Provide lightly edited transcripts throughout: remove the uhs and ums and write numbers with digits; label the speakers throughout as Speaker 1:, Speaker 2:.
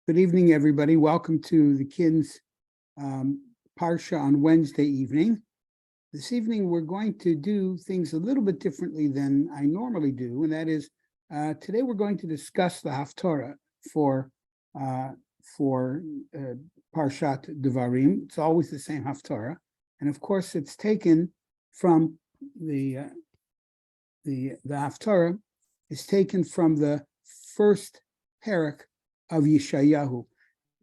Speaker 1: Good evening, everybody. Welcome to the Kin's Parsha on Wednesday evening. This evening, we're going to do things a little bit differently than I normally do, and that is, today we're going to discuss the Haftarah for Parshat Devarim. It's always the same Haftarah, and of course, it's taken from the Haftarah is taken from the first parak of Yeshayahu.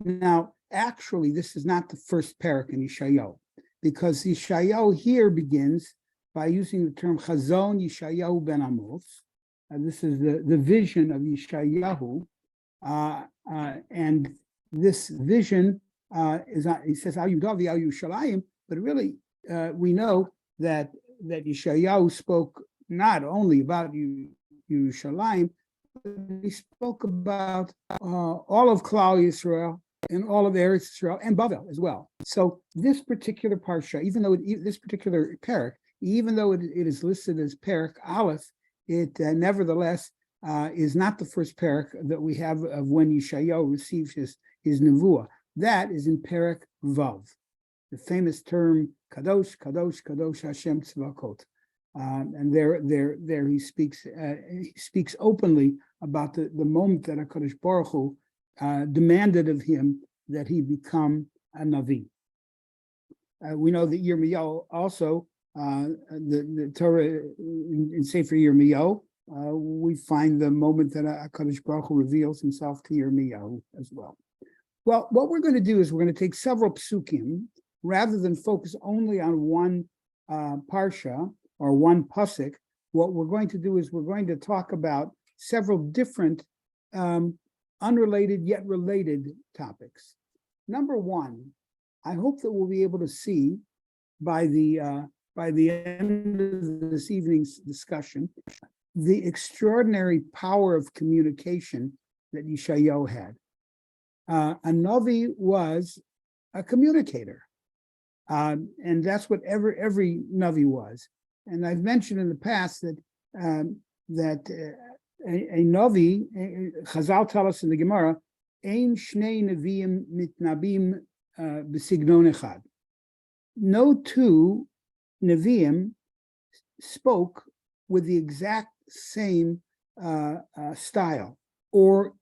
Speaker 1: Now, actually, this is not the first parak in Yeshayahu, because Yeshayahu here begins by using the term Chazon Yeshayahu ben Amos. This is the vision of Yeshayahu, and this vision is, he says, Al Yudavi Al Yushalayim, but really we know that Yeshayahu spoke not only about Yerushalayim, he spoke about all of Klal Yisrael and all of Eretz Yisrael and Bavel as well. So this particular parsha, this particular parak, even though it is listed as parak Aleph, it nevertheless is not the first parak that we have of when Yeshayahu received his nevuah. That is in parak Vav, the famous term Kadosh, Kadosh, Kadosh Hashem Tzvakot. And there he speaks openly about the moment that HaKadosh Baruch Hu demanded of him that he become a Navi. We know that Yirmiyahu also, the Torah in Sefer Yirmiyahu, we find the moment that HaKadosh Baruch Hu reveals himself to Yirmiyahu as well. Well, what we're going to do is we're going to take several psukim, rather than focus only on one parsha, or one pasuk. What we're going to do is we're going to talk about several different unrelated yet related topics. Number one, I hope that we'll be able to see by the end of this evening's discussion the extraordinary power of communication that Yeshayahu had. A Navi was a communicator, and that's what every Navi was. And I've mentioned in the past that a Navi, Chazal tell us in the Gemara, Ein Shnei Neviim Mitnabim B'Signon Echad. No two Neviim spoke with the exact same style, or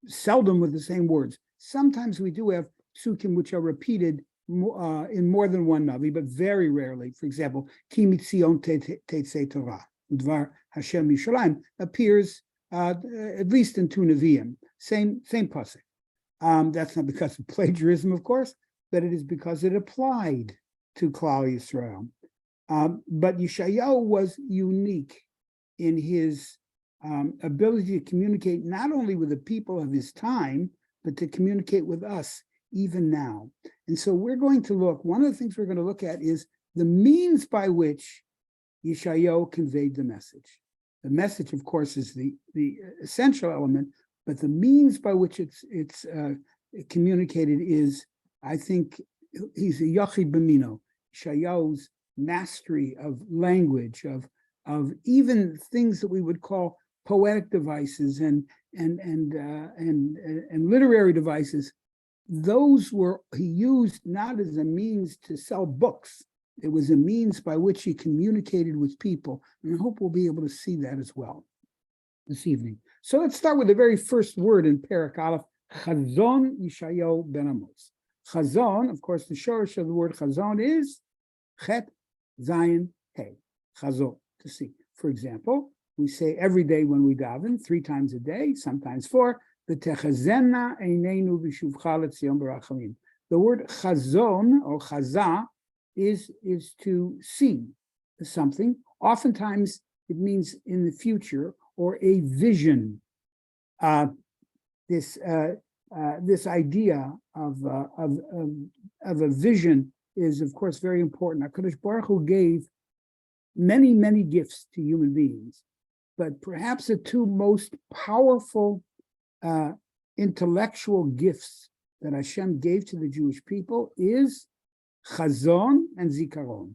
Speaker 1: seldom with the same words. Sometimes we do have psukim which are repeated in more than one Navi, but very rarely. For example, Ki mitzion tetzei Torah, Udvar Hashem Yishalayim appears at least in two Nevi'im, same pasuk. That's not because of plagiarism, of course, but it is because it applied to Klal Yisrael. But Yeshayahu was unique in his ability to communicate not only with the people of his time, but to communicate with us even now. And so we're going to look, one of the things we're going to look at is the means by which Yeshayahu conveyed the message. The message, of course, is the essential element, but the means by which it's communicated is, I think, he's a Yachid B'mino. Yeshayahu's mastery of language, of even things that we would call poetic devices and literary devices. Those he used not as a means to sell books. It was a means by which he communicated with people. And I hope we'll be able to see that as well this evening. So let's start with the very first word in Perek Aleph, Chazon Yeshayahu ben Amos. Chazon, of course, the shorish of the word Chazon is Chet Zayin Hey. Chazon, to see. For example, we say every day when we daven, 3 times a day, sometimes 4, the word chazon or chaza is to see something. Oftentimes it means in the future or a vision. This idea of a vision is, of course, very important. HaKadosh Baruch Hu gave many gifts to human beings, but perhaps the two most powerful intellectual gifts that Hashem gave to the Jewish people is chazon and zikaron.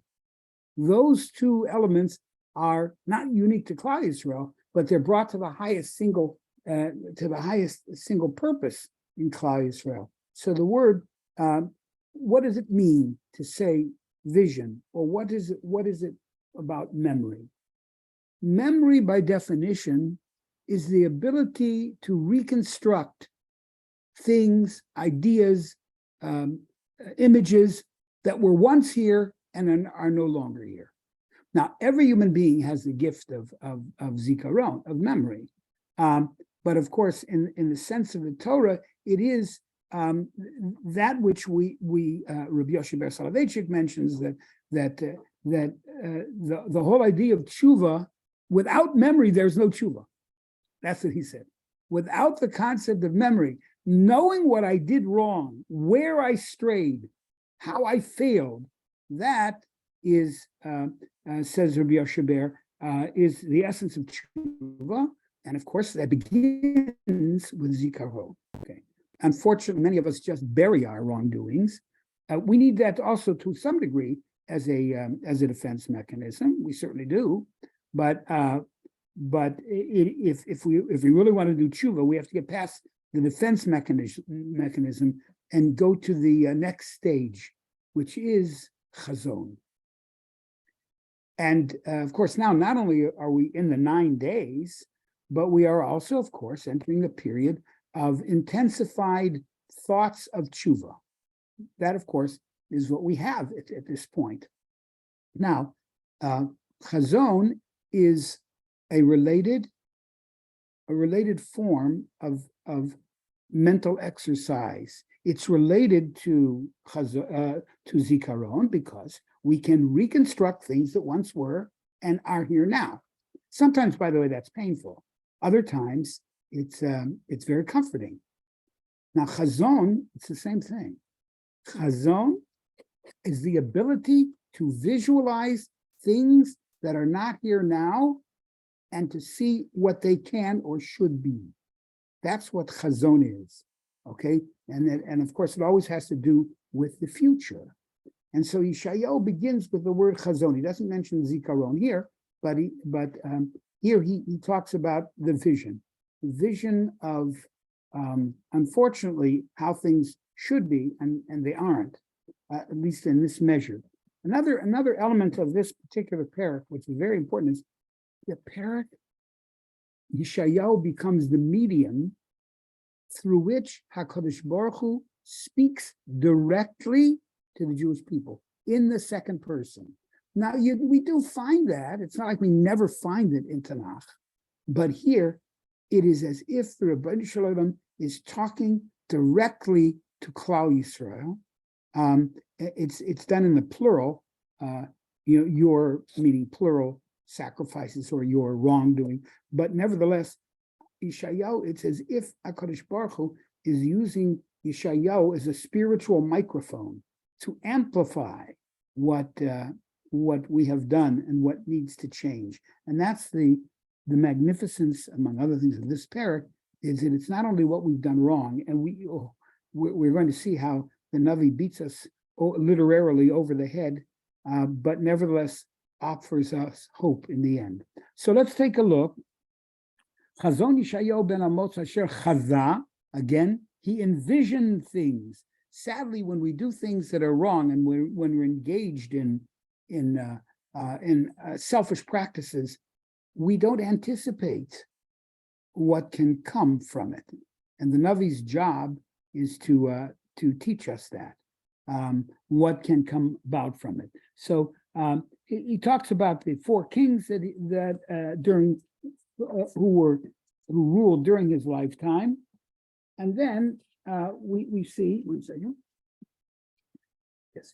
Speaker 1: Those two elements are not unique to Klal Yisrael, but they're brought to the highest single purpose in Klal Yisrael. So the word, what does it mean to say vision, or what is it about memory? Memory, by definition, is the ability to reconstruct things, ideas, images that were once here and are no longer here. Now, every human being has the gift of zikaron, of memory. But of course, in the sense of the Torah, it is that which Rabbi Yoshe Ber Soloveitchik mentions, that the whole idea of tshuva, without memory, there's no tshuva. That's what he said. Without the concept of memory, knowing what I did wrong, where I strayed, how I failed, that is, says Rabbi Yoshe Ber, is the essence of tshuva. And of course, that begins with zikaron. Okay. Unfortunately, many of us just bury our wrongdoings. We need that also to some degree as a defense mechanism. We certainly do, but if we really want to do tshuva, we have to get past the defense mechanism and go to the next stage, which is chazon. And of course, now not only are we in the 9 days, but we are also, of course, entering the period of intensified thoughts of tshuva. That, of course, is what we have at this point. Now, chazon is a related form of mental exercise. It's related to zikaron because we can reconstruct things that once were and are here now. Sometimes, by the way, that's painful. Other times, it's very comforting. Now, chazon, it's the same thing. Chazon is the ability to visualize things that are not here now and to see what they can or should be. That's what chazon is, okay? And of course, it always has to do with the future. And so Yeshayahu begins with the word chazon. He doesn't mention zikaron here, but here he talks about the vision of, unfortunately, how things should be, and they aren't, at least in this measure. Another element of this particular parak, which is very important, is the parak, Yeshayahu becomes the medium through which HaKadosh Baruch Hu speaks directly to the Jewish people in the second person. Now, we do find that. It's not like we never find it in Tanakh, but here it is as if the Rabbi Shalom is talking directly to Klal Yisrael. It's done in the plural, your, meaning plural sacrifices or your wrongdoing, but nevertheless, Yeshayahu, it's as if HaKadosh Baruch Hu is using Yeshayahu as a spiritual microphone to amplify what we have done and what needs to change. And that's the magnificence, among other things, of this parak, is that it's not only what we've done wrong, and we're going to see how the Navi beats us literally over the head, but nevertheless offers us hope in the end. So let's take a look. Chazon Yeshayahu ben Amos asher chaza, again, he envisioned things. Sadly, when we do things that are wrong and when we're engaged in selfish practices, we don't anticipate what can come from it. And the Navi's job is to teach us that, what can come about from it. So he talks about the 4 kings who ruled during his lifetime, and then we see, one second. Yes.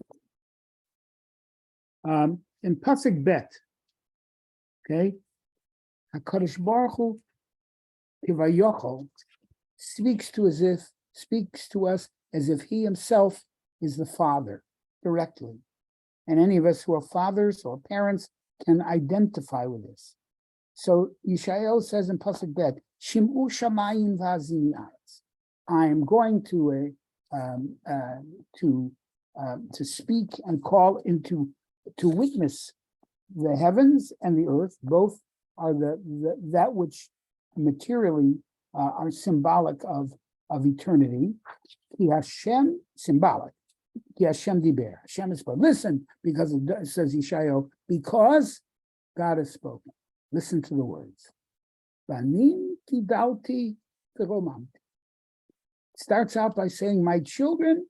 Speaker 1: In Pasuk Bet, okay, HaKadosh Baruch Hu Kivayochol speaks to us as if he himself is the father directly. And any of us who are fathers or parents can identify with this. So Yeshayahu says in Pasuk Bet, Shim'u shamayim v'hazini aretz. I am going to speak and call to witness the heavens and the earth. Both are that which materially are symbolic of of eternity. Ki Hashem, symbolic. Ki Hashem diber. Hashem is spoken. Listen, because it says Yeshayahu, because God has spoken. Listen to the words. Banim kidauti v'romamti. Starts out by saying, my children,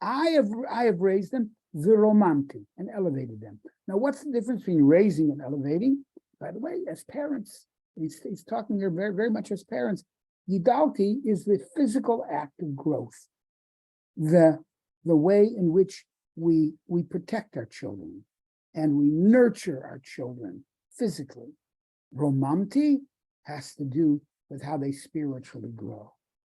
Speaker 1: I have raised them, v'romamti, and elevated them. Now, what's the difference between raising and elevating? By the way, as parents, he's talking here very, very much as parents. Yidalti is the physical act of growth, the way in which we protect our children and we nurture our children physically. Romamti has to do with how they spiritually grow.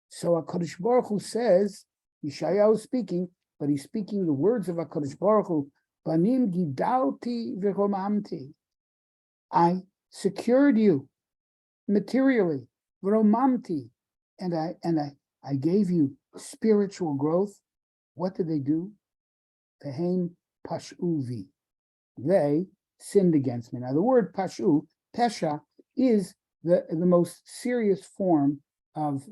Speaker 1: So HaKadosh Baruch Hu says, Yeshayahu is speaking, but he's speaking the words of HaKadosh Baruch Hu, Banim gidalti v'romamti. I secured you materially, v'romamti, and I gave you spiritual growth. What did they do? Pehem pashuvi. They sinned against me. Now, the word pashu, pesha, is the most serious form of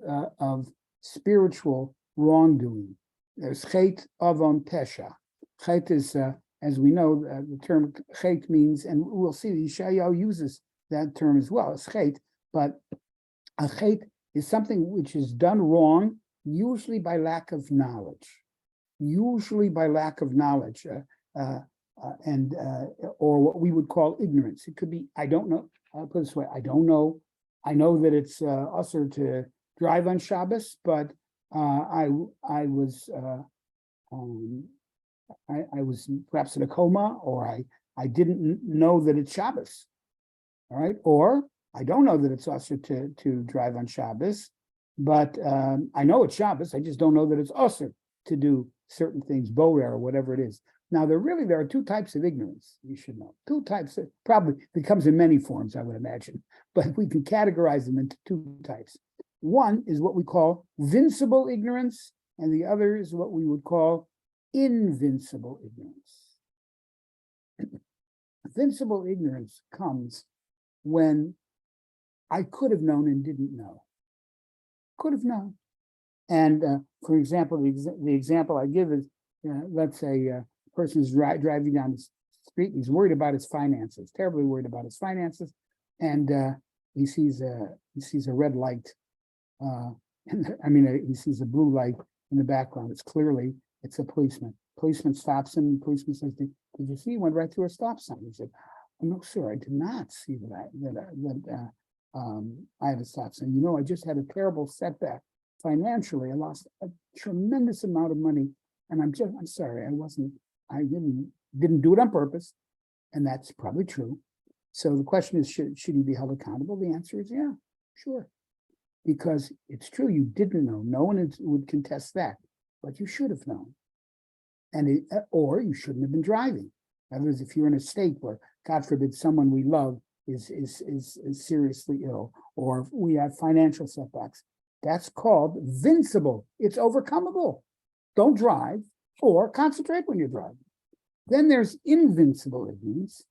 Speaker 1: spiritual wrongdoing. There's chet, avon, pesha. Chet is, as we know, the term chet means, and we'll see Yeshayahu uses that term as well, as chet, but a chet is something which is done wrong, usually by lack of knowledge. Usually by lack of knowledge, or what we would call ignorance. It could be, I don't know, I'll put it this way, I don't know. I know that it's usher to drive on Shabbos, but I was perhaps in a coma, or I didn't know that it's Shabbos. All right, or I don't know that it's usher to drive on Shabbos, but I know it's Shabbos. I just don't know that it's usher to do certain things, borer or whatever it is. Now, there are two types of ignorance, you should know. Two types, probably it comes in many forms, I would imagine, but we can categorize them into two types. One is what we call vincible ignorance, and the other is what we would call invincible ignorance. Vincible ignorance comes when I could have known and didn't know. Could have known. And for example, the example I give is, let's say a person is driving down the street. He's worried about his finances, terribly worried about his finances, and he sees a red light. He sees a blue light in the background. It's a policeman. Policeman stops him. The policeman says, "Did you see? He went right through a stop sign." He said, "I'm not sure. I did not see that I had a stop sign. I just had a terrible setback financially. I lost a tremendous amount of money, and I'm sorry. I didn't do it on purpose." And that's probably true. So the question is, should he be held accountable? The answer is yeah, sure. Because it's true, you didn't know. No one would contest that, but you should have known. Or you shouldn't have been driving. In other words, if you're in a state where, God forbid, someone we love is seriously ill, or if we have financial setbacks, that's called vincible. It's overcomable. Don't drive, or concentrate when you're driving. Then there's invincible ignorance.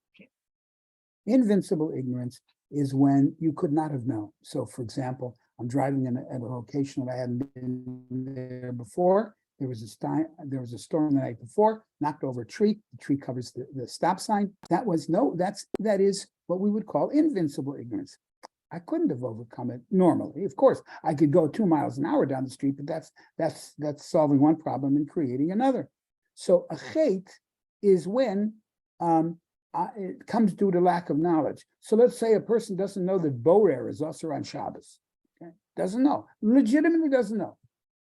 Speaker 1: Invincible ignorance is when you could not have known. So, for example, I'm driving at a location that I hadn't been there before. There was a storm the night before, knocked over a tree. The tree covers the stop sign. That is what we would call invincible ignorance. I couldn't have overcome it normally. Of course, I could go 2 miles an hour down the street, but that's solving one problem and creating another. So a chet is when it comes due to lack of knowledge. So let's say a person doesn't know that borer is also on Shabbos. Okay? Doesn't know, legitimately doesn't know.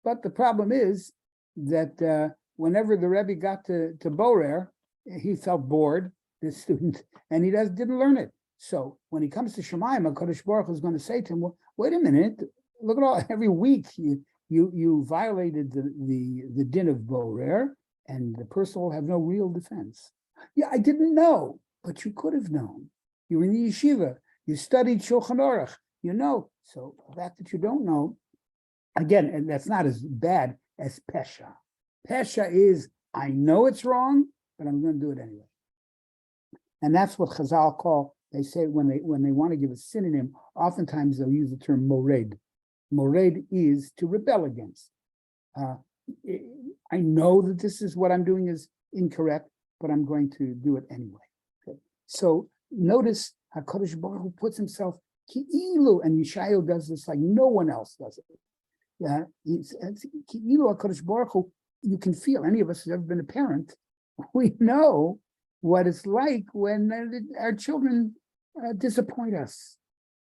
Speaker 1: But the problem is that whenever the Rebbe got to borer, he felt bored, this student, and he didn't learn it. So when he comes to Shemayim, HaKadosh Baruch Hu is going to say to him, well, wait a minute, look at all, every week you violated the din of borer, and the person will have no real defense. Yeah, I didn't know, but you could have known. You were in the yeshiva, you studied Shulchan Aruch, you know. So the fact that you don't know, again, and that's not as bad as pesha. Pesha is, I know it's wrong, but I'm going to do it anyway. And that's what Chazal call, they say when they want to give a synonym, oftentimes they'll use the term mored. Mored is to rebel against. I know that this is what I'm doing is incorrect, but I'm going to do it anyway. Okay. So notice HaKadosh Baruch Hu puts himself ki'ilu, and Yeshayahu does this like no one else does it. Yeah, ki'ilu HaKadosh Baruch Hu, you can feel, any of us who's ever been a parent, we know what it's like when our children disappoint us.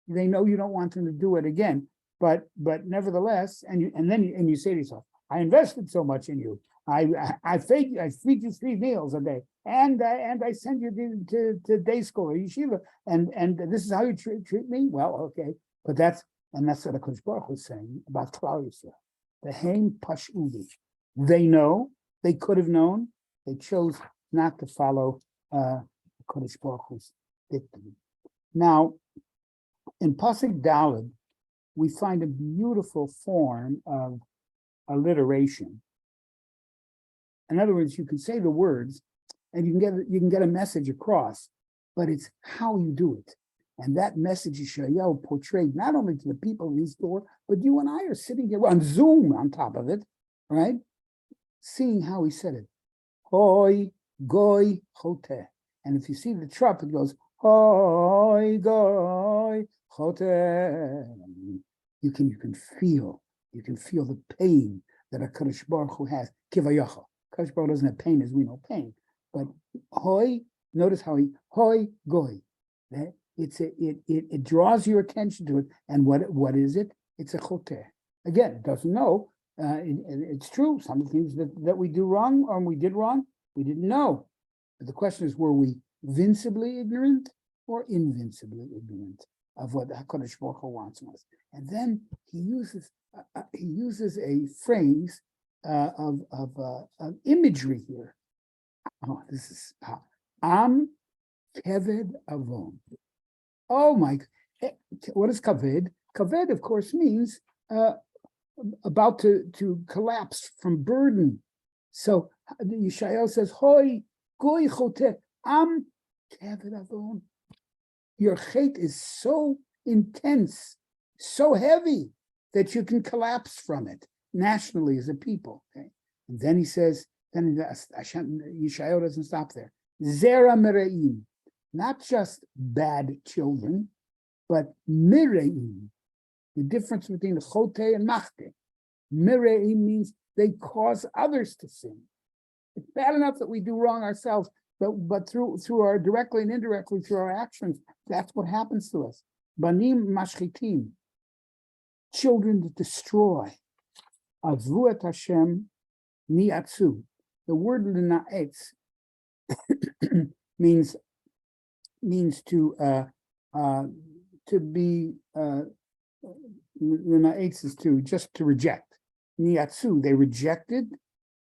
Speaker 1: They know you don't want them to do it again, but nevertheless, and then you say to yourself, I invested so much in you. I feed you 3 meals a day, and I send you to day school or yeshiva, and this is how you treat me. Well, okay, but that's what HaKadosh Baruch Hu is saying about Klal Yisrael. The Haim Pashudi. They know, they could have known, they chose not to follow HaKadosh Baruch Hu's dictum. Now, in Pasuk Daled, we find a beautiful form of alliteration. In other words, you can say the words and you can get a message across, but it's how you do it. And that message Yeshayahu portrayed not only to the people of his door, but you and I are sitting here on Zoom on top of it, right? Seeing how he said it. Hoi goy chote. And if you see the trumpet, it goes, hoi goy chote. You can feel the pain that HaKadosh Baruch Hu has. Kivayocha. HaKadosh Baruch Hu doesn't have pain as we know pain. But hoi, notice how hoi goy. It draws your attention to it. And what is it? It's a chote. Again, it doesn't know. It's true. Some of the things that we do wrong or we did wrong, we didn't know. But the question is, were we vincibly ignorant or invincibly ignorant of what HaKadosh Baruch Hu wants from us? And then he uses a phrase of imagery here. Oh, this is Am Keved Avon. Oh my! What is kaved? Kaved, of course, means about to collapse from burden. So Yeshayahu says, "Hoi goy chote am keved avon." Your chait is so intense, so heavy that you can collapse from it nationally as a people. Okay, and then he says, Yeshayahu doesn't stop there. Zera mereim, not just bad children, but mireim. The difference between chote and machte. Mireim means they cause others to sin. It's bad enough that we do wrong ourselves, but through our directly and indirectly through our actions, that's what happens to us. Banim mashchitim, children that destroy. Avuat Hashem niatzu. The word linaetz means to be linaetz is just to reject. Niatzu, they rejected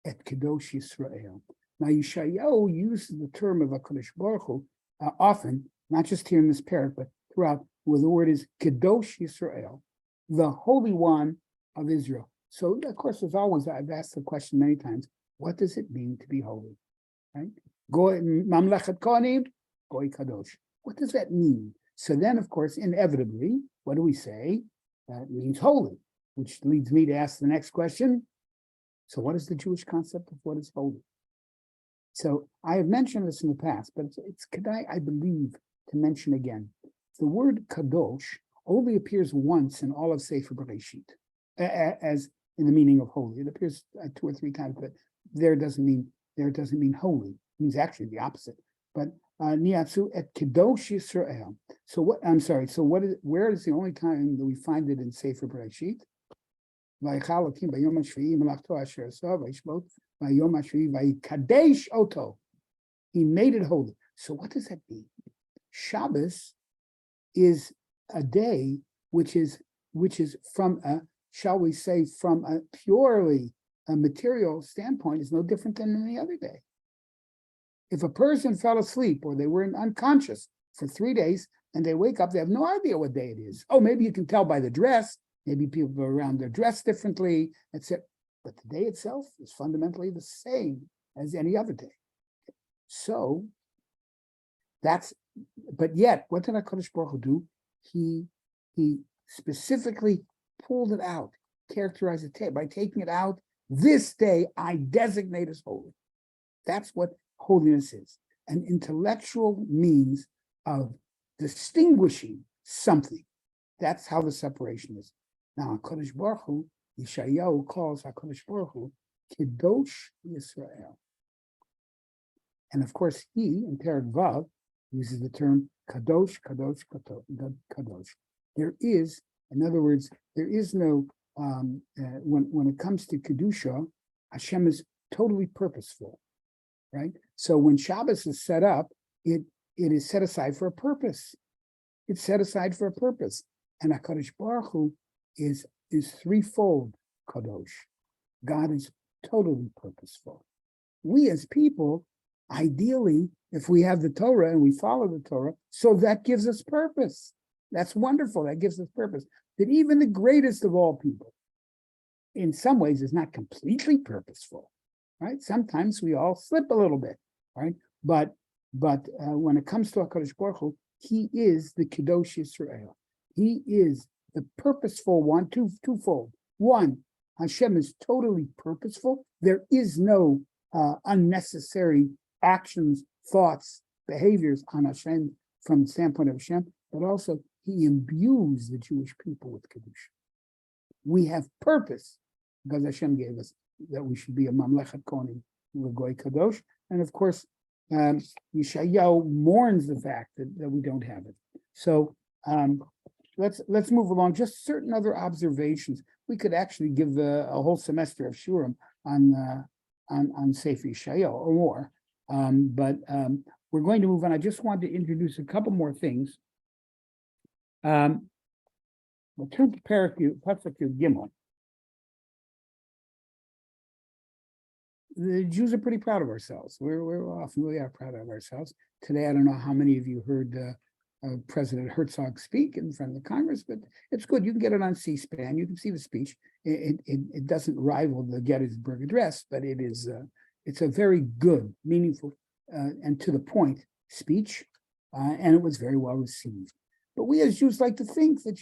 Speaker 1: et Kedosh Yisrael. Now Yeshayahu uses the term of HaKadosh Baruch Hu often, not just here in this parak, but throughout, where the word is Kedosh Yisrael, the Holy One of Israel. So, of course, as always, I've asked the question many times, what does it mean to be holy? Right? Goy Mamlechet Kohanim, Goy Kadosh. What does that mean? So then, of course, inevitably, what do we say? That means holy, which leads me to ask the next question. So what is the Jewish concept of what is holy? So I have mentioned this in the past, but it's kedai, I believe, to mention again. The word kadosh only appears once in all of Sefer Bereshit, as in the meaning of holy. It appears 2 or 3 times, but there it doesn't mean holy. It means actually the opposite. But niatzu et kadosh Yisrael. So what? I'm sorry. So where is the only time that we find it in Sefer Bereshit? He made it holy. So what does that mean? Shabbos is a day which is from a, shall we say, from a purely material standpoint, is no different than any other day. If a person fell asleep or they were unconscious for 3 days and they wake up, they have no idea what day it is. Oh, maybe you can tell by the dress. Maybe people around are dressed differently, etc. But the day itself is fundamentally the same as any other day. So but yet, what did HaKadosh Baruch Hu do? He specifically pulled it out, characterized it by taking it out. This day I designate as holy. That's what holiness is, an intellectual means of distinguishing something. That's how the separation is. Now, HaKadosh Baruch Hu, Yeshayahu calls HaKadosh Baruch Hu Kedosh Yisrael. And of course, he, in Perek Vav, uses the term Kadosh, Kadosh, Kadosh. There is, in other words, there is no, when it comes to Kedusha, Hashem is totally purposeful, right? So when Shabbos is set up, it is set aside for a purpose. It's set aside for a purpose. And HaKadosh Baruch Hu is threefold Kadosh. God is totally purposeful. We as people, ideally, if we have the Torah and we follow the Torah, so that gives us purpose. That's wonderful. That gives us purpose. That even the greatest of all people, in some ways, is not completely purposeful, right? Sometimes we all slip a little bit, right? But when it comes to HaKadosh Baruch Hu, he is the Kedosh Yisrael. He is the purposeful one, twofold. One, Hashem is totally purposeful. There is no unnecessary actions, thoughts, behaviors on Hashem from the standpoint of Hashem, but also he imbues the Jewish people with Kedusha. We have purpose because Hashem gave us that we should be a Mamlechet Kohanim, L'Goy Kadosh, and of course, Yeshayahu mourns the fact that we don't have it. So let's move along. Just certain other observations. We could actually give a whole semester of Shurim on Sefer Yeshayahu or more, but we're going to move on. I just wanted to introduce a couple more things. We'll turn to Parshat Gimel. The Jews are pretty proud of ourselves. We are proud of ourselves. Today, I don't know how many of you heard President Herzog speak in front of the Congress, but it's good. You can get it on C-SPAN. You can see the speech. It doesn't rival the Gettysburg Address, but it's a very good, meaningful, and to the point speech, and it was very well received. But we as Jews like to think that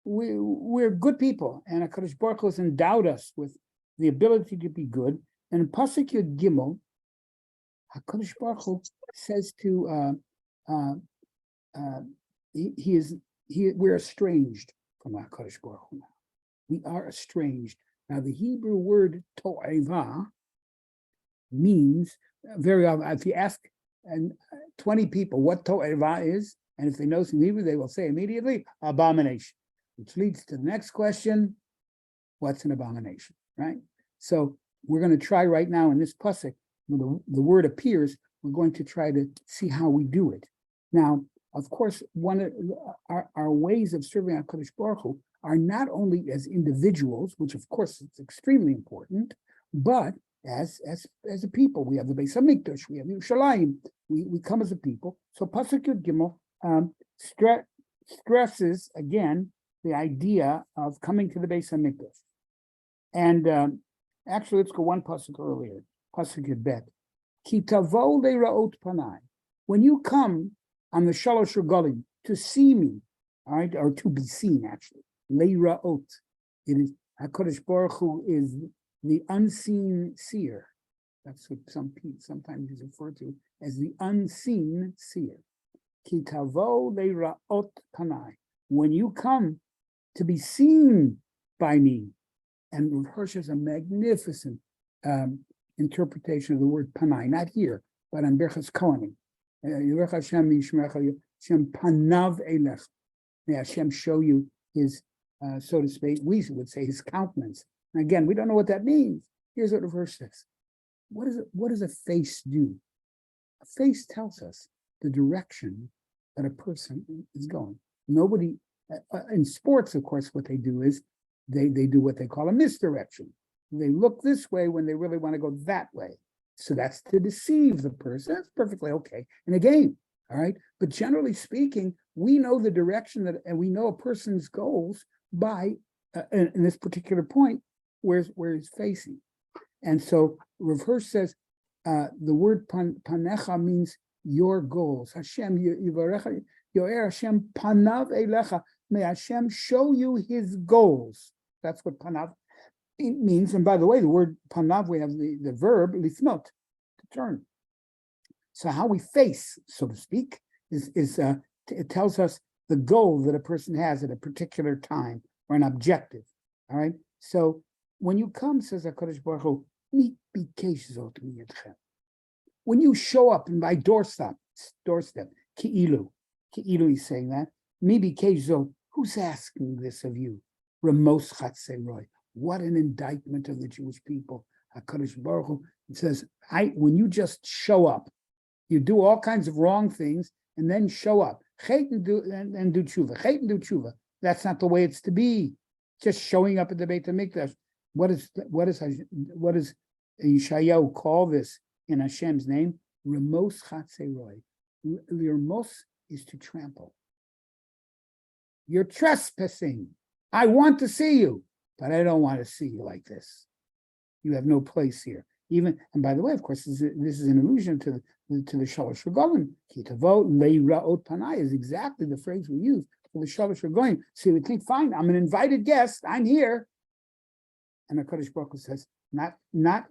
Speaker 1: we're good people, and HaKadosh Baruch Hu has endowed us with the ability to be good. And in Pasuk Yud Gimel, HaKadosh Baruch Hu says to we're estranged from HaKadosh Baruch Hu now. We are estranged. Now the Hebrew word to'eva means very often, if you ask 20 people what to'eva is, and if they know some Hebrew, they will say immediately, abomination, which leads to the next question, what's an abomination, right? So we're going to try right now in this pasuk, when the word appears, we're going to try to see how we do it. Now, of course, one of our ways of serving HaKadosh Baruch Hu are not only as individuals, which of course is extremely important, but as a people. We have the Beis Hamikdash, we have Yerushalayim, we come as a people. So Pasuk Yud Gimel stresses again the idea of coming to the Beis Hamikdash. And actually, let's go one pasuk earlier. Pasuk Yud Bet. Ki tavo leiraot panai. When you come on the Shalosh Regalim to see me, all right, or to be seen, actually, leiraot. It is HaKadosh Baruch Hu is the unseen seer. That's what sometimes is referred to as the unseen seer. Ki tavo leiraot panai. When you come to be seen by me. And Rav Hirsch has a magnificent interpretation of the word panai, not here, but on Berchas Kohanim. Yirech Hashem yishmerecha, Hashem panav elech. May Hashem show you his, so to speak, we would say his countenance. And again, we don't know what that means. Here's what Rav Hirsch says. What does a face do? A face tells us the direction that a person is going. Nobody, in sports, of course, what they do is they do what they call a misdirection. They look this way when they really want to go that way. So that's to deceive the person. That's perfectly okay in a game, all right? But generally speaking, we know the direction and we know a person's goals by, in this particular point, where he's facing. And so Rav Hirsch says, the word panecha means your goals. Hashem, Yivarecha, Yoer Hashem panav elecha. may Hashem show you his goals. That's what panav means. And by the way, the word panav, we have the verb lifnot, to turn. So how we face, so to speak, it tells us the goal that a person has at a particular time, or an objective. All right. So when you come, says HaKadosh Baruch Hu, when you show up in my doorstep, ki'ilu, he's saying that, who's asking this of you? Ramos Chatzeroy. What an indictment of the Jewish people. HaKadosh Baruch Hu says, when you just show up, you do all kinds of wrong things and then show up. Chet and do tshuva. Chet and do tshuva. That's not the way it's to be. Just showing up at the Beit HaMikdash. What does Yeshayahu call this in Hashem's name? Ramos Chatzeroy. Ramos is to trample. You're trespassing. I want to see you, but I don't want to see you like this. You have no place here. And by the way, of course, this is an allusion to the Shalosh Regalim. Kitavot leiraot panai is exactly the phrase we use for the Shalosh Regalim. So you would think, fine, I'm an invited guest. I'm here. And HaKadosh Baruch Hu says, not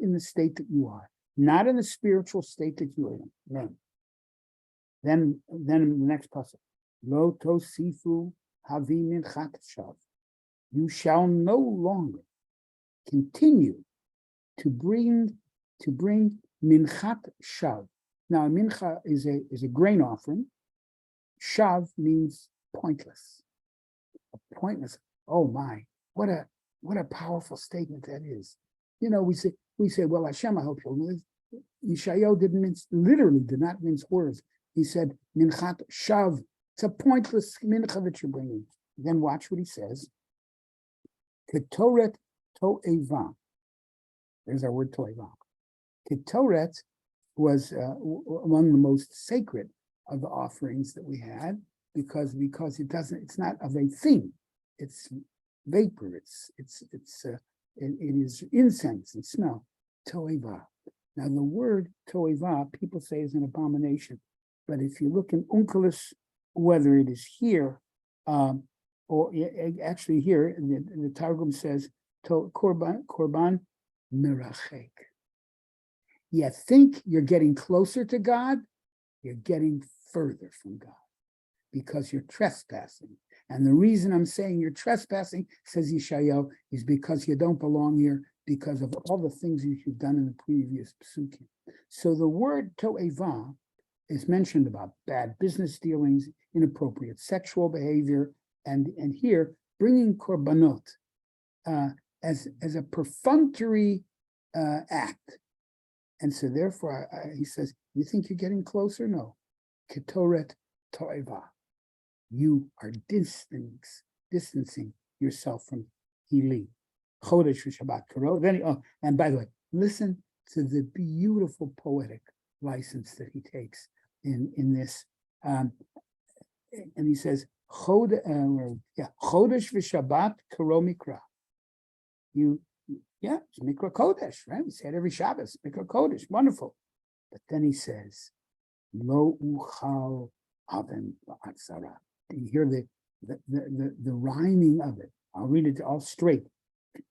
Speaker 1: in the state that you are, not in the spiritual state that you are in. No. Then in the next passage, Lo tosifu havi minchat shav. You shall no longer continue to bring minchat shav. Now, mincha is a grain offering. Shav means pointless. Pointless. Oh my! What a powerful statement that is. We say, well, Hashem, I hope you'll. Yeshayahu literally did not mince words. He said, minchat shav. It's a pointless mincha that you're bringing. Then watch what he says. Ketoret to'eva. There's our word to'eva. Ketoret was among the most sacred of the offerings that we had because it's not of a thing. It's vapor. It is incense and smell. To'eva. Now the word to'eva, people say is an abomination, but if you look in Onkelos, whether it is here or actually here, the Targum says korban mirachek. You think you're getting closer to God, you're getting further from God because you're trespassing. And the reason I'm saying you're trespassing, says Yeshayahu, is because you don't belong here because of all the things that you've done in the previous psukim. So the word to'eva is mentioned about bad business dealings, inappropriate sexual behavior, and here bringing korbanot as a perfunctory act. And so therefore, he says, you think you're getting closer? No. Ketoret to'eva. You are distancing yourself from Hili. Chodesh v'Shabbat Karo. And by the way, listen to the beautiful poetic license that he takes in this. And he says, Chodesh v'Shabbat Karo Mikra. It's Mikra Kodesh, right? We say it every Shabbos, Mikra Kodesh, wonderful. But then he says, Lo uchal aven ba'atzara. You hear the rhyming of it. I'll read it all straight.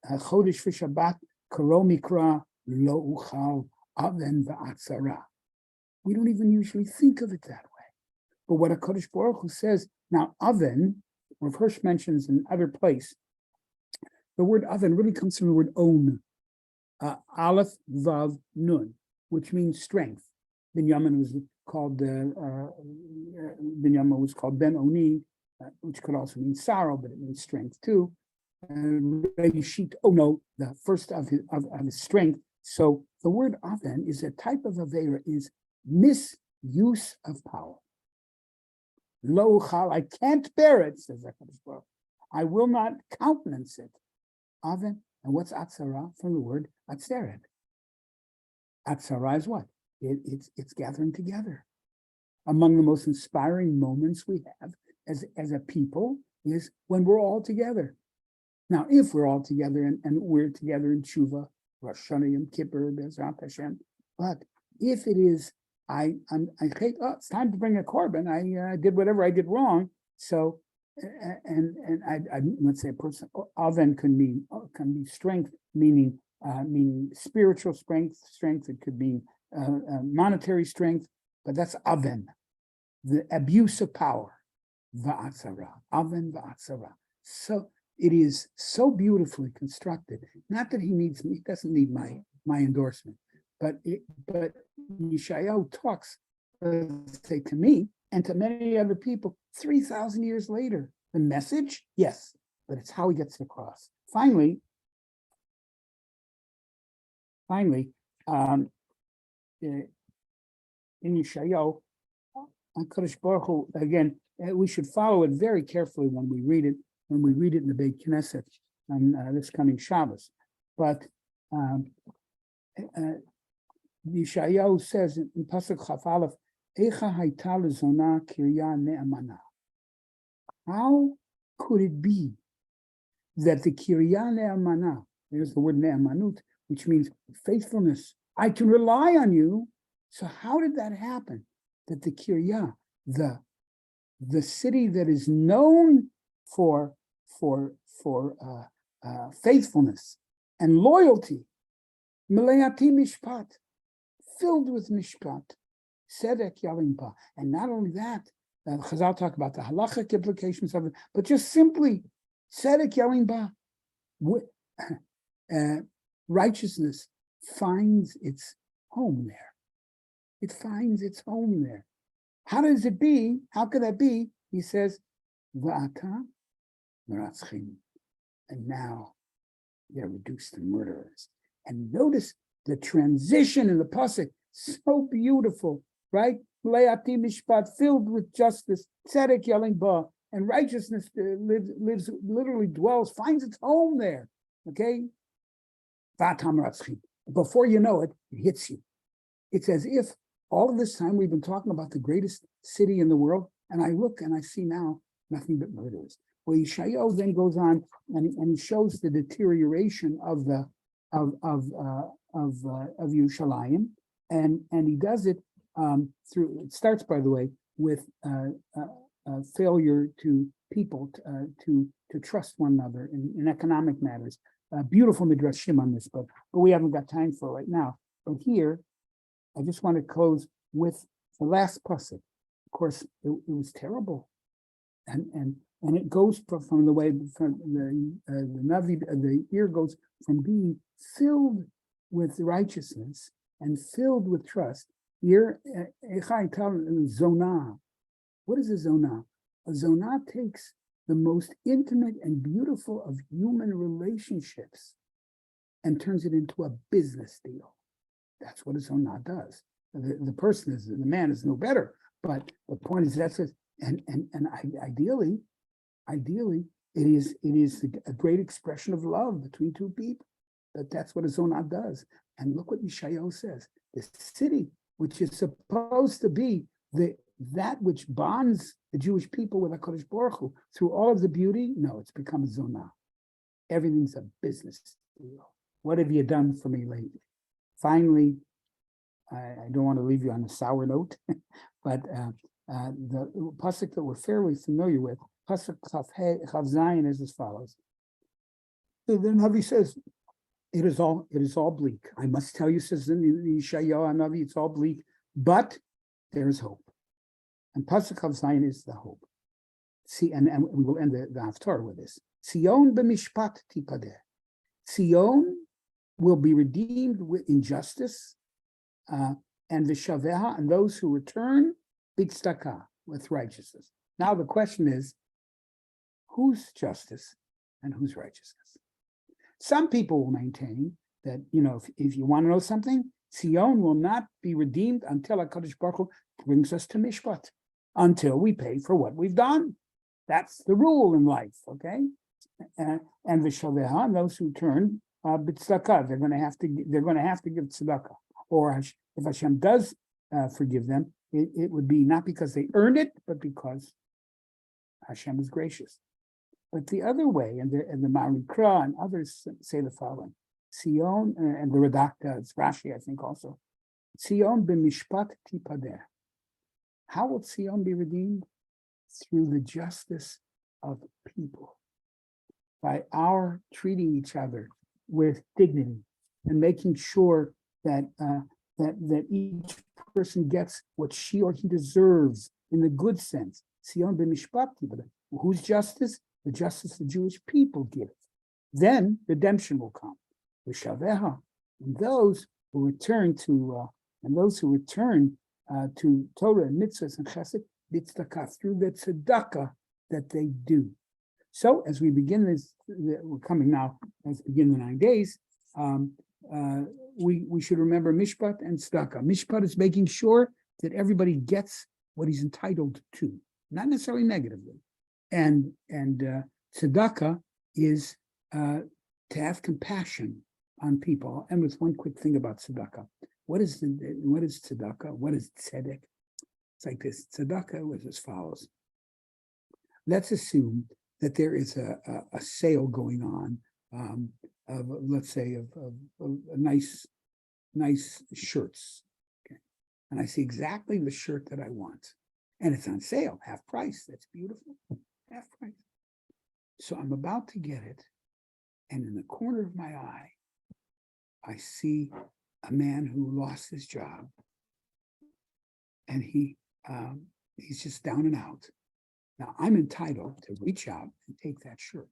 Speaker 1: Chodesh v'Shabbat Karo Mikra Lo uchal aven ba'atzara. We don't even usually think of it that way. But what HaKadosh Baruch Hu says, now oven, Rav Hirsch mentions in other place, the word oven really comes from the word on, Aleph, Vav, Nun, which means strength. Binyamin was called Ben Oni, which could also mean sorrow, but it means strength too. Reshit Ono, the first of his strength. So the word oven is a type of avera, is misuse of power. Lo chal, I can't bear it, says HaKadosh Baruch Hu. I will not countenance it. Oven, and what's atzara from the word atzeret? Atzara is what? It's gathering together. Among the most inspiring moments we have as a people is when we're all together. Now, if we're all together and we're together in Tshuva, Rosh Hashanah, Yom Kippur, Bezrat Hashem, but if it is, it's time to bring a korban. I did whatever I did wrong, so I let's say a person, aven can be strength, meaning spiritual strength. It could mean monetary strength, but that's aven, the abuse of power. Va'atzara, aven va'atzara. So it is so beautifully constructed. Not that he doesn't need my endorsement, but Yeshayahu talks, say, to me and to many other people 3,000 years later. The message, yes, but it's how he gets it across. Finally, in Yeshayahu, HaKadosh Baruch Hu, again, we should follow it very carefully when we read it in the Beit Knesset on this coming Shabbos. But Yeshayahu says in Pasuk Chaf Aleph, Eicha hayta lezona kirya ne'amana. How could it be that the kirya ne'amana, there's the word ne'amanut, which means faithfulness, I can rely on you. So how did that happen? That the kirya, the city that is known for faithfulness and loyalty, Melayati mishpat, filled with mishpat, sedek yalimpa, and not only that, Chazal talk about the halachic implications of it, but just simply sedek yalimpa, righteousness finds its home there. It finds its home there. How does it be? How could that be? He says, Va'ata meratzchim, and now they're reduced to murderers. And notice the transition in the pasuk, so beautiful, right? Le'ati mishpat, filled with justice, tzedek yelling ba, and righteousness lives, literally dwells, finds its home there. Okay, Va'ata meratzchim. Before you know it, it hits you. It's as if all of this time we've been talking about the greatest city in the world, and I look and I see now nothing but murderers. Well, Yeshayahu then goes on and he shows the deterioration of Yerushalayim, and he does it through. It starts, by the way, with failure to people to trust one another in economic matters. Beautiful midrashim on this, but we haven't got time for it right now. But here, I just want to close with the last pasuk. Of course, it was terrible, and it goes from the way from the Navi, the ear goes from being filled with righteousness and filled with trust. Here, zonah. What is a zonah? A zonah takes the most intimate and beautiful of human relationships and turns it into a business deal. That's what a zonah does. The person is, the man is no better, but the point is that's it. And ideally, it is a great expression of love between two people. That's what a zonah does. And look what Yeshayahu says: the city, which is supposed to be that which bonds the Jewish people with HaKadosh Baruch Hu through all of the beauty, no, it's become a zonah. Everything's a business deal. What have you done for me lately? Finally, I don't want to leave you on a sour note, but the pasuk that we're fairly familiar with, pasuk Chav Zayin, is as follows. The Navi says, "It is all bleak. I must tell you," says the Yeshayahu Navi, "it's all bleak, but there is hope." And pasuk Chav Zayin is the hope. See, and we will end the Haftarah with this. Sion b'mishpat tipadeh. Sion will be redeemed in justice, and v'shaveha, and those who return b'tzedakah, with righteousness. Now the question is, whose justice and whose righteousness? Some people will maintain that, if you want to know something, Sion will not be redeemed until HaKadosh Baruch Hu brings us to Mishpat, until we pay for what we've done. That's the rule in life, okay? And v'shaveha, and those who turn b'tzedakah, they're going to have to give tzedakah. Or if Hashem does forgive them, it would be not because they earned it, but because Hashem is gracious. But the other way, and the Marikra and others say the following: Sion, and the Radak does, Rashi, I think also, Sion b'mishpat tipadeh. How will Sion be redeemed? Through the justice of people by our treating each other with dignity and making sure that that each person gets what she or he deserves in the good sense. Whose justice? The justice the Jewish people give. Then redemption will come. And those who return to Torah and mitzvahs and chesed, tzedakah, through the tzedakah that they do. So as we begin this, we're coming now, let's begin the 9 days. We should remember mishpat and tzedakah. Mishpat is making sure that everybody gets what he's entitled to, not necessarily negatively. And tzedakah is to have compassion on people. And with one quick thing about tzedakah. What is tzedakah? What is tzedek? It's like this. Tzedakah was as follows. Let's assume that there is a sale going on of let's say of nice shirts. Okay. And I see exactly the shirt that I want. And it's on sale, half price. That's beautiful. Half price. So I'm about to get it. And in the corner of my eye, I see a man who lost his job. And he's just down and out. Now I'm entitled to reach out and take that shirt.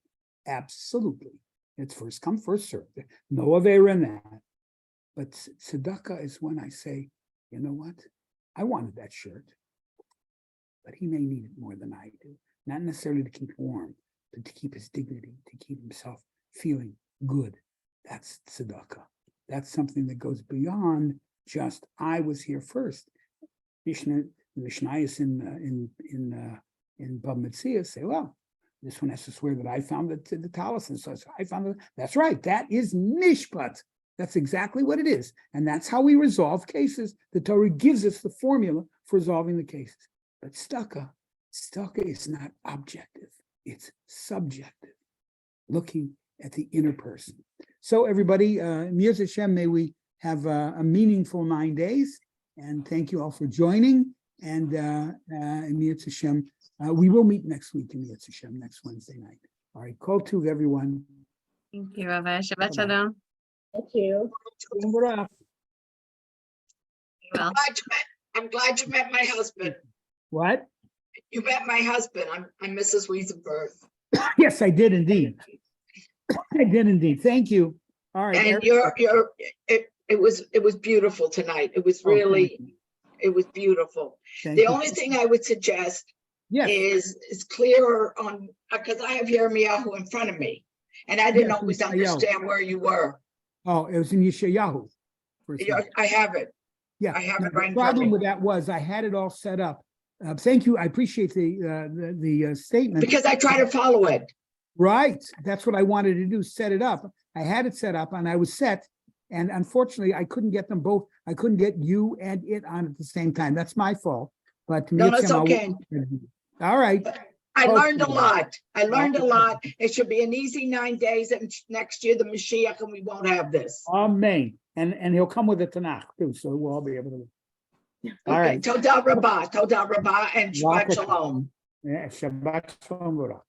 Speaker 1: Absolutely. It's first come, first served. No avera in that. But tzedakah is when I say, you know what? I wanted that shirt, but he may need it more than I do. Not necessarily to keep warm, but to keep his dignity, to keep himself feeling good. That's tzedakah. That's something that goes beyond just I was here first. Mishnayos in Bava Metzia say, well, this one has to swear that I found the talisman. So I found it. That's right. That is mishpat. That's exactly what it is. And that's how we resolve cases. The Torah gives us the formula for resolving the cases. But tzedakah is not objective. It's subjective, looking at the inner person. So everybody, Mirz Hashem, may we have a meaningful 9 days. And thank you all for joining. And Mirz Hashem, we will meet next week in Mirz Hashem, next Wednesday night. All right, kol tuv, everyone.
Speaker 2: Thank you, Rabbi. Shabbat shalom.
Speaker 3: Thank you.
Speaker 2: Well,
Speaker 3: I'm glad you met my husband.
Speaker 1: What?
Speaker 3: You met my husband. I'm Mrs. Wiesenberg.
Speaker 1: Yes, I did indeed. I did indeed. Thank you. All right.
Speaker 3: And it was beautiful tonight. It was really, it was beautiful.
Speaker 1: Thank
Speaker 3: The
Speaker 1: you.
Speaker 3: only thing I would suggest
Speaker 1: Yes.
Speaker 3: is clearer on, because I have Yirmiyahu in front of me, and I didn't
Speaker 1: Yes,
Speaker 3: always
Speaker 1: Yirmiyahu.
Speaker 3: understand where you were.
Speaker 1: Oh, it was in Yeshayahu.
Speaker 3: I have it.
Speaker 1: Yeah.
Speaker 3: I have
Speaker 1: Now,
Speaker 3: it right in
Speaker 1: the
Speaker 3: front of
Speaker 1: problem
Speaker 3: me.
Speaker 1: with that was I had it all set up. Thank you. I appreciate the statement.
Speaker 3: Because I try to follow it.
Speaker 1: Right. That's what I wanted to do, set it up. I had it set up and I was set. And unfortunately, I couldn't get them both. I couldn't get you and it on at the same time. That's my fault. But
Speaker 3: No, that's okay.
Speaker 1: All right.
Speaker 3: I
Speaker 1: Okay.
Speaker 3: learned a lot. I learned a lot. It should be an easy 9 days, and next year the Mashiach, and we won't have this.
Speaker 1: Amen. And he'll come with the Tanakh too, so we'll all be able to. All
Speaker 3: Okay,
Speaker 1: right.
Speaker 3: Todah Rabbah, and Shabbat Shalom.
Speaker 1: Yeah, Shabbat Shalom.